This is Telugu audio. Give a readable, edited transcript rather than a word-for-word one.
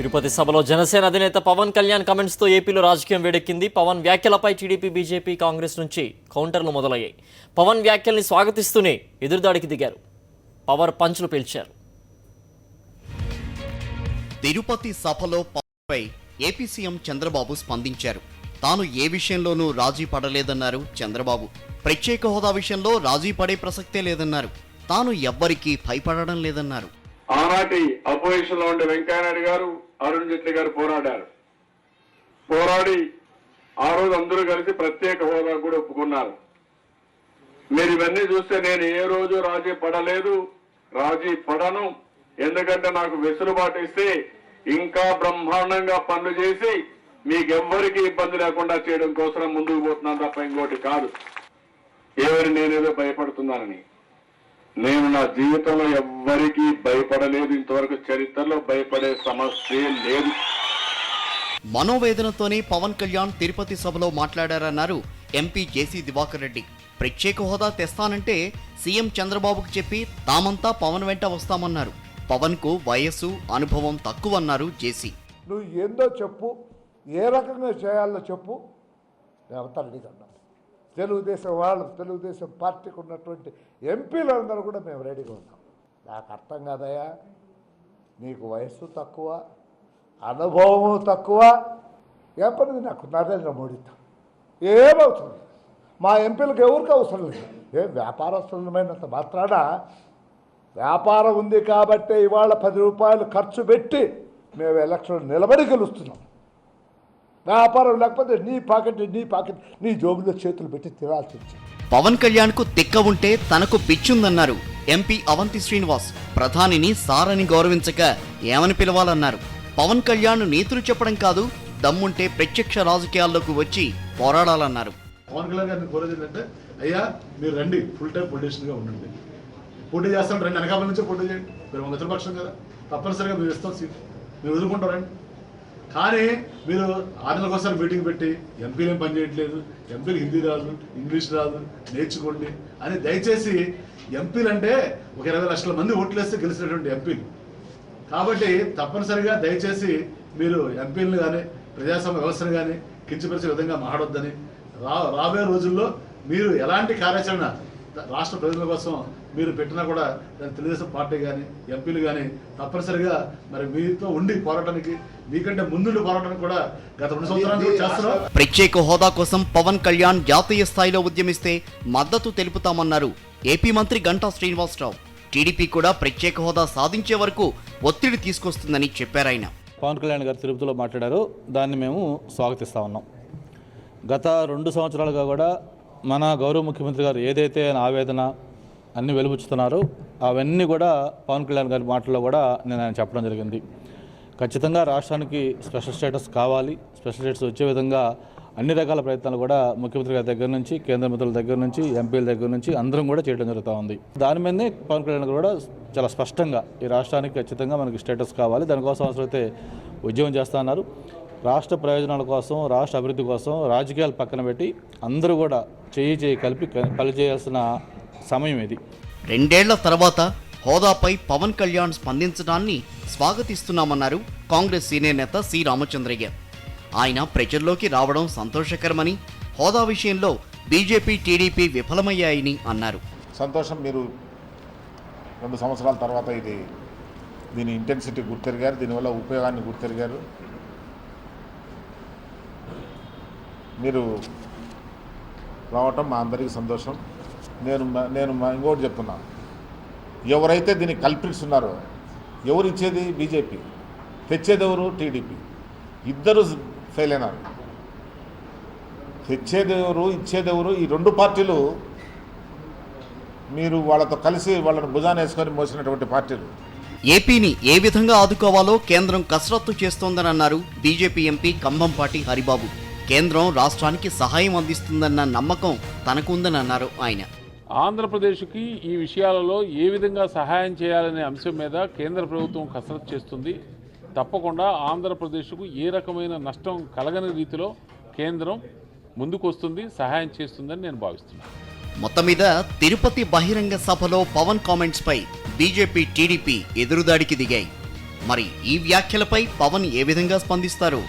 తిరుపతి సభలో జనసేన అధినేత పవన్ కళ్యాణ్ కామెంట్స్ తో ఏపీలో రాజకీయం వేడెక్కింది. పవన్ వ్యాఖ్యలపై టీడీపీ, బీజేపీ, కాంగ్రెస్ నుంచి కౌంటర్లు మొదలయ్యాయి. పవన్ వ్యాఖ్యల్ని స్వాగతిస్తూనే ఎదురుదాడికి దిగారు. పవర్ పంచ్లు పేల్చారు. తిరుపతి సభలో పవన్పై ఏపీ సీఎం చంద్రబాబు స్పందించారు. తాను ఏ విషయంలోనూ రాజీ పడలేదన్నారు చంద్రబాబు. ప్రత్యేక హోదా విషయంలో రాజీ పడే ప్రసక్తే లేదన్నారు. తాను ఎవ్వరికీ భయపడడం లేదన్నారు. ఆనాటి అపోజిషన్ లో ఉండే వెంకయ్యనాయుడు గారు, అరుణ్ జైట్లీ గారు పోరాడి ఆ రోజు అందరూ కలిసి ప్రత్యేక హోదా కూడా ఒప్పుకున్నారు. మీరు ఇవన్నీ చూస్తే నేను ఏ రోజు రాజీ పడలేదు, రాజీ పడను. ఎందుకంటే నాకు వెసులుబాటు ఇస్తే ఇంకా బ్రహ్మాండంగా పనులు చేసి మీకెవ్వరికి ఇబ్బంది లేకుండా చేయడం కోసం ముందుకు పోతున్నాను తప్ప ఇంకోటి కాదు. నేనేదో భయపడుతున్నానని నేను నా జీవితంలో ఎవ్వరికీ భయపడలేదు. ఇంతవరకు చరిత్రలో భయపడే సమస్య లేదు. మనోవేదనతోనే పవన్ కళ్యాణ్ తిరుపతి సభలో మాట్లాడారన్నారు ఎంపీ జేసీ దివాకర్ రెడ్డి. ప్రత్యేక హోదా తెస్తానంటే సీఎం చంద్రబాబుకు చెప్పి తామంతా పవన్ వెంట వస్తామన్నారు. పవన్ కు వయస్సు, అనుభవం తక్కువన్నారు జేసీ. నువ్వు ఏందో చెప్పు, ఏ రకంగా చేయాలో చెప్పు, నేను రెడీగా ఉన్నాను. తెలుగుదేశం వాళ్ళు, తెలుగుదేశం పార్టీకి ఉన్నటువంటి ఎంపీలందరూ కూడా మేము రెడీగా ఉన్నాం. నాకు అర్థం కాదయ్యా, నీకు వయస్సు తక్కువ, అనుభవము తక్కువ. ఏ పని నాకు నరేంద్ర మోడీతో ఏమవుతుంది? మా ఎంపీలకు ఎవరికి అవసరం లేదు. వ్యాపారస్తులమైనంత మాత్రాన వ్యాపారం ఉంది కాబట్టి ఇవాళ 10 రూపాయలు ఖర్చు పెట్టి మేము ఎలక్షన్ నిలబడి గెలుస్తున్నాం. వ్యాపారం లేకపోతే నీ పాకెట్ నీ జోబులో చేతులు పెట్టి తినాల్సి వచ్చింది. పవన్ కళ్యాణ్ కు తిక్క ఉంటే తనకు పిచ్చుందన్నారు ఎంపీ అవంతి శ్రీనివాస్. ప్రధానిని సారని గౌరవించక ఏమని పిలవాలన్నారు. పవన్ కళ్యాణ్ నీతులు చెప్పడం కాదు, దమ్ముంటే ప్రత్యక్ష రాజకీయాల్లోకి వచ్చి పోరాడాలన్నారు. పవన్ కళ్యాణ్ గారిని కోరేది ఏంటంటే, అయ్యా మీరు రండి, ఫుల్ టైం పొలిటీషియన్ గా ఉండండి, పోటీ చేస్తాం రండి, అనకాపల్లి నుంచే పోటీ చేయండి, మీరు మిత్రపక్షం కదా, తప్పనిసరిగా మీరు ఇస్తాం సీట్, మీరు వదులుకుంటారండి. కానీ మీరు 6 నెలలకోసారి మీటింగ్ పెట్టి ఎంపీలు ఏం పని చేయట్లేదు, ఎంపీలు హిందీ రాదు, ఇంగ్లీష్ రాదు, నేర్చుకోండి అని దయచేసి. ఎంపీలు అంటే ఒక 20 లక్షల మంది ఓట్లేస్తే గెలిచినటువంటి ఎంపీలు కాబట్టి తప్పనిసరిగా దయచేసి మీరు ఎంపీలను కానీ ప్రజాస్వామ్య వ్యవస్థను కానీ కించపరిచే విధంగా మాట్లాడొద్దని, రాబోయే రోజుల్లో మీరు ఎలాంటి కార్యాచరణ రాష్ట్ర ప్రజల కోసం మీరు పెట్టినా కూడా తెలుగుదేశం పార్టీ కానీ ఎంపీలు కానీ తప్పనిసరిగా మరి మీతో ఉండి పోరాటానికి, మీకంటే ముందుండి పోరాటానికి కూడా గత 2 సంవత్సరాలు చేస్తున్నాం. ప్రత్యేక హోదా కోసం పవన్ కళ్యాణ్ జాతీయ స్థాయిలో ఉద్యమిస్తే మద్దతు తెలుపుతామన్నారు ఏపీ మంత్రి గంటా శ్రీనివాసరావు. టీడీపీ కూడా ప్రత్యేక హోదా సాధించే వరకు ఒత్తిడి తీసుకొస్తుందని చెప్పారాయన. పవన్ కళ్యాణ్ గారు తిరుపతిలో మాట్లాడారు, దాన్ని మేము స్వాగతిస్తా ఉన్నాం. గత 2 సంవత్సరాలుగా కూడా మన గౌరవ ముఖ్యమంత్రి గారు ఏదైతే ఆవేదన అన్ని వెలుబుచ్చుతున్నారో అవన్నీ కూడా పవన్ కళ్యాణ్ గారి మాటల్లో కూడా నేను ఆయన చెప్పడం జరిగింది. ఖచ్చితంగా రాష్ట్రానికి స్పెషల్ స్టేటస్ కావాలి, స్పెషల్ స్టేటస్ వచ్చే విధంగా అన్ని రకాల ప్రయత్నాలు కూడా ముఖ్యమంత్రి గారి దగ్గర నుంచి, కేంద్ర మంత్రుల దగ్గర నుంచి, ఎంపీల దగ్గర నుంచి అందరం కూడా చేయడం జరుగుతూ ఉంది. దాని మీదనే పవన్ కళ్యాణ్ గారు కూడా చాలా స్పష్టంగా ఈ రాష్ట్రానికి ఖచ్చితంగా మనకి స్టేటస్ కావాలి, దానికోసం అవసరమైతే ఉద్యమం చేస్తా అన్నారు. రాష్ట్ర ప్రయోజనాల కోసం, రాష్ట్ర అభివృద్ధి కోసం రాజకీయాలు పక్కన పెట్టి అందరూ కూడా చేయి కలిపి పనిచేయాల్సిన సమయం ఇది. 2 ఏళ్ల తర్వాత హోదాపై పవన్ కళ్యాణ్ స్పందించడాన్ని స్వాగతిస్తున్నామన్నారు కాంగ్రెస్ సీనియర్ నేత సి రామచంద్రయ్య. ఆయన ప్రజల్లోకి రావడం సంతోషకరమని, హోదా విషయంలో బీజేపీ, టీడీపీ విఫలమయ్యాయని అన్నారు. సంతోషం, మీరు 2 సంవత్సరాల తర్వాత దీని ఇంటెన్సిటీ గుర్తెరిగారు, దీనివల్ల ఉపయోగాన్ని గుర్తెరిగారు. మీరు రావటం మా అందరికీ సంతోషం. నేను ఇంకోటి చెప్తున్నా, ఎవరైతే దీనికి కల్ప్రిట్స్ ఉన్నారో, ఎవరు ఇచ్చేది బీజేపీ, తెచ్చేది ఎవరు టీడీపీ, ఇద్దరు ఫెయిల్ అయినారు. తెచ్చేది ఎవరు, ఇచ్చేది ఎవరు, ఈ 2 పార్టీలు మీరు వాళ్ళతో కలిసి వాళ్ళని భుజాన వేసుకొని మోసినటువంటి పార్టీలు. ఏపీని ఏ విధంగా ఆదుకోవాలో కేంద్రం కసరత్తు చేస్తోందని అన్నారు బీజేపీ ఎంపీ కంభంపాటి హరిబాబు. కేంద్రం రాష్ట్రానికి సహాయం అందిస్తుందన్న నమ్మకం తనకుందని అన్నారు ఆయన. ఆంధ్రప్రదేశ్కి ఈ విషయాలలో ఏ విధంగా సహాయం చేయాలనే అంశం మీద కేంద్ర ప్రభుత్వం కసరత్తు చేస్తుంది. తప్పకుండా ఆంధ్రప్రదేశ్కు ఏ రకమైన నష్టం కలగని రీతిలో కేంద్రం ముందుకు వస్తుంది, సహాయం చేస్తుందని నేను భావిస్తున్నాను. మొత్తం మీద తిరుపతి బహిరంగ సభలో పవన్ కామెంట్స్ పై బీజేపీ, టీడీపీ ఎదురుదాడికి దిగాయి. మరి ఈ వ్యాఖ్యలపై పవన్ ఏ విధంగా స్పందిస్తారు?